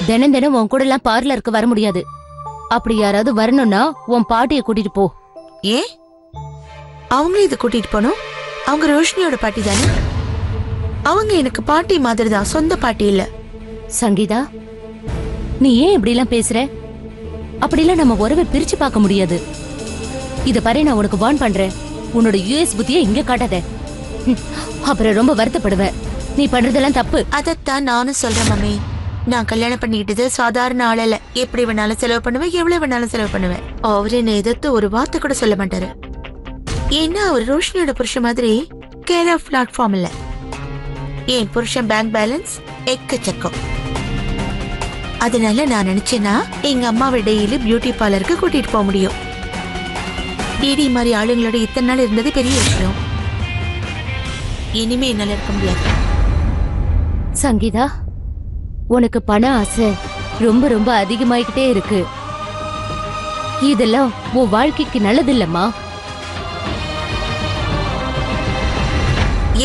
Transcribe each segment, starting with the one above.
தினம் தினம் உன் கூட எல்லாம் பார்லருக்கு வர முடியாது. அப்படி யாராவது வரணும்னா உன் பாட்டிய கூட்டிட்டு போ. ஏன் அவங்களே இதை கூட்டிட்டு போனோம்? அவங்க ரோஷினியோட பாட்டி தானே. அவங்க எனக்கு பாட்டி மாதிரி தான், சொந்த பாட்டி இல்ல. சங்கீதா, நீ ஏன் இப்படி எல்லாம் பேசுற? அப்படிலாம் நம்ம உறவை பிரிச்சு பார்க்க முடியாது. இத பாரு, நான் உனக்கு வார்ன் பண்றேன். உன்னோட யூஎஸ் புத்தியை இங்க காட்டாத. அப்புறம் ரொம்ப வருத்தப்படுவேன். நீ பண்றதெல்லாம் தப்பு. அதத்தான் நானும் சொல்றேன் மம்மி. நான் கல்யாணம் பண்ணிக்கிட்டது சாதாரண ஆள் இல்ல. எப்படி வேணாலும் செலவு பண்ணுவேன், எவ்வளவு வேணாலும் செலவு பண்ணுவேன். அவரு என்னை எதிர்த்து ஒரு வார்த்தை கூட சொல்ல மாட்டாரு. ஏன்னா அவர் ரோஷினியோட புருஷன் மாதிரி கேர் ஆஃப் பிளாட்ஃபார்ம் இல்ல. என் புருஷன் பேங்க் பேலன்ஸ் எக்கச்சக்கம். அதனால நான் நினைச்சேன்னா எங்க அம்மாவை டெய்லி பியூட்டி பார்லருக்கு கூட்டிட்டு போக முடியும். டிடி மாதிரி ஆளுங்களோட இத்தனை நாள் இருந்தது பெரிய விஷயம். இனிமே என்னால இருக்க முடியாது. சங்கீதா, உனக்கு பண ஆசை ரொம்ப ரொம்ப அதிகமாயிக்கிட்டே இருக்கு. இதெல்லாம் உன் வாழ்க்கைக்கு நல்லது இல்லம்மா.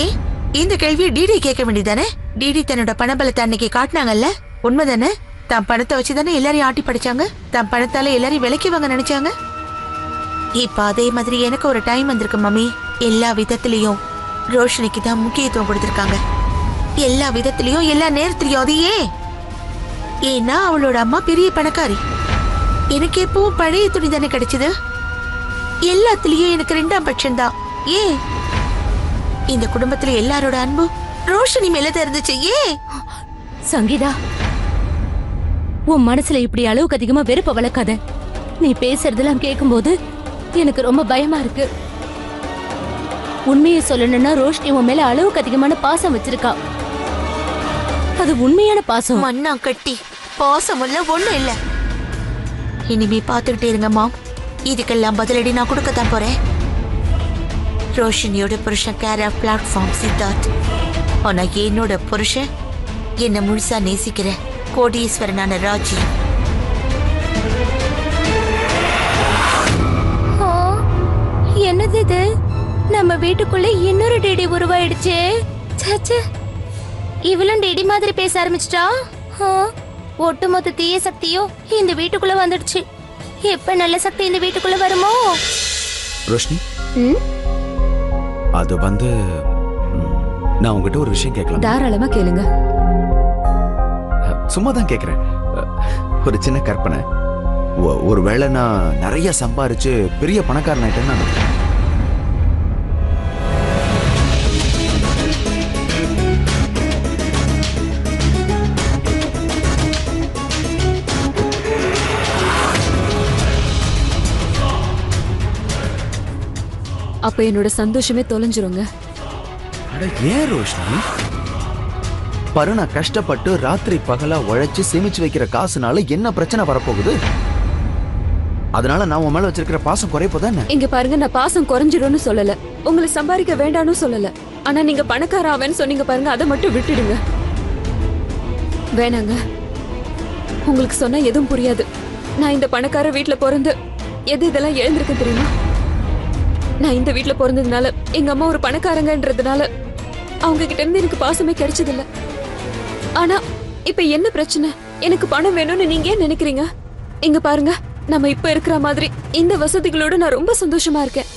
ஏன் இந்த கேள்வியை டிடி கேட்க வேண்டியதானே? டிடி தன்னோட பணபலத்தை அன்னைக்கு காட்டினாங்கல்ல, உண்மைதானே? தன் பணத்தை வச்சுதானே எல்லாரையும் ஆட்டி படிச்சாங்க. தன் பணத்தால எல்லாரையும் விலைக்கு வாங்க நினைச்சாங்க. இப்ப அதே மாதிரி எனக்கு ஒரு டைம் வந்திருக்கு மம்மி. எல்லா விதத்திலையும் ரோஷினிக்கு தான் முக்கியத்துவம் கொடுத்திருக்காங்க. எல்லா விதத்திலையும் எல்லா நேரத்திலையும். அது ஏன்னா அவளோட அம்மா பெரிய பணக்காரி. எனக்கு எப்பவும் பழைய துணி தானே கிடைச்சது. எல்லாத்திலயும் எனக்கு 2ஆம் பட்சம் தான். ஏன் இந்த குடும்பத்துல எல்லாரோட அன்பு ரோஷினி மேல தெரிஞ்சிச்சு. சங்கீதா, உன் மனசுல இப்படி அளவுக்கு அதிகமா வெறுப்ப வளர்க்காத. நீ பேசுறதெல்லாம் கேட்கும்போது எனக்கு ரொம்ப பயமா இருக்கு. உண்மையை சொல்லணும்னா ரோஷினி உன் மேல அளவுக்கு அதிகமான பாசம் வச்சிருக்கா. அது உண்மையான பாசம். மண்ணா கட்டி பாசம் இல்ல, ஒண்ணு இல்ல. இனிமே பாத்துக்கிட்டே இருங்கம்மா. இதுக்கெல்லாம் பதிலடி நான் கொடுக்கத்தான் போறேன். ரோஷினியோட புருஷன் கேர் ஆஃப் பிளாட்ஃபார்ம் சித்தார்த். ஆனா என்னோட புருஷன் என்ன முழுசா நேசிக்கிற கோடீஸ்வரனான ராஜி. என்னது இது? நம்ம வீட்டுக்குள்ள இன்னொரு டேடி உருவாயிடுச்சு. இவளும் டேடி மாதிரி பேச ஆரம்பிச்சிட்டா. ஒட்டுமொத்த தீய சக்தியும் இந்த வீட்டுக்குள்ள வந்துடுச்சு. எப்ப நல்ல சக்தி இந்த வீட்டுக்குள்ள வருமோ? ரோஷினி, அது நான் உங்ககிட்ட ஒரு விஷயம் கேட்கலாம்? தாராளமா கேளுங்க. சும்மா தான் கேட்கிறேன். ஒரு சின்ன கற்பனை. ஒருவேளை நான் நிறைய சம்பாரிச்சு பெரிய பணக்காரன் ஆயிட்டேன்னா, அப்ப என்னோட சந்தோஷமே தொலைஞ்சிருங்க. ஏன் ரோஷினி? பாரு, நான் கஷ்டப்பட்டு ராத்திரி பகலா உழைச்சு சேமிச்சு வைக்கிற காசுனால என்ன பிரச்சனை வரப்போகுது? அதனால நான் உன் மேல வச்சிருக்கிற பாசம் குறைப்போதானே? இங்க பாருங்க, நான் பாசம் குறைஞ்சிடும்னு சொல்லல, உங்களை சம்பாதிக்க வேண்டாம்னு சொல்லல. ஆனா நீங்க பணக்கார ஆவேன்னு சொன்னீங்க பாருங்க, அதை மட்டும் விட்டுடுங்க. வேணாங்க, உங்களுக்கு சொன்னா எதுவும் புரியாது. நான் இந்த பணக்கார வீட்டுல பிறந்து இதெல்லாம் எழுந்திருக்க தெரியுமா? நான் இந்த வீட்டுல பிறந்ததுனால, எங்க அம்மா ஒரு பணக்காரங்கன்றதுனால அவங்க கிட்ட இருந்து எனக்கு பாசமே கிடைச்சதில்ல. ஆனா இப்ப என்ன பிரச்சனை? எனக்கு பணம் வேணும்னு நீங்க ஏன் நினைக்கிறீங்க? இங்க பாருங்க, நம்ம இப்ப இருக்கிற மாதிரி இந்த வசதிகளோட நான் ரொம்ப சந்தோஷமா இருக்கேன்.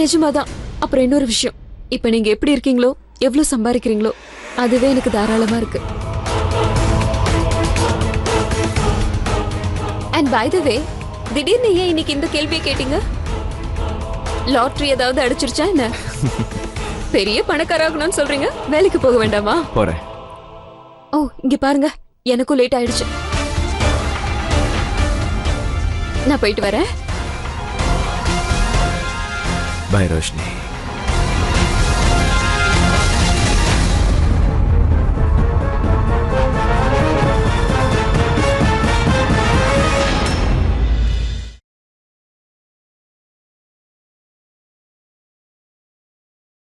நிஜமாதான். அப்புறம் இன்னொரு விஷயம், இப்ப நீங்க எப்படி இருக்கீங்களோ, எவ்வளவு சம்பாதிக்கிறீங்களோ, அதுவே எனக்கு தாராளமா இருக்கு. அண்ட் பை த வே, திடீர்னு ஏன் இன்னைக்கு இந்த கேள்வியை கேட்டீங்க? லாட்டரி ஏதாவது அடிச்சிருச்சா என்ன? பெரிய பணக்காரகணும்னு சொல்றீங்க, வேலைக்கு போக வேண்டாமா? போறேன். ஓ, இங்க பாருங்க, எனக்கும் லேட் ஆயிடுச்சு. நான் போயிட்டு வரேன். பை ரோஷினி.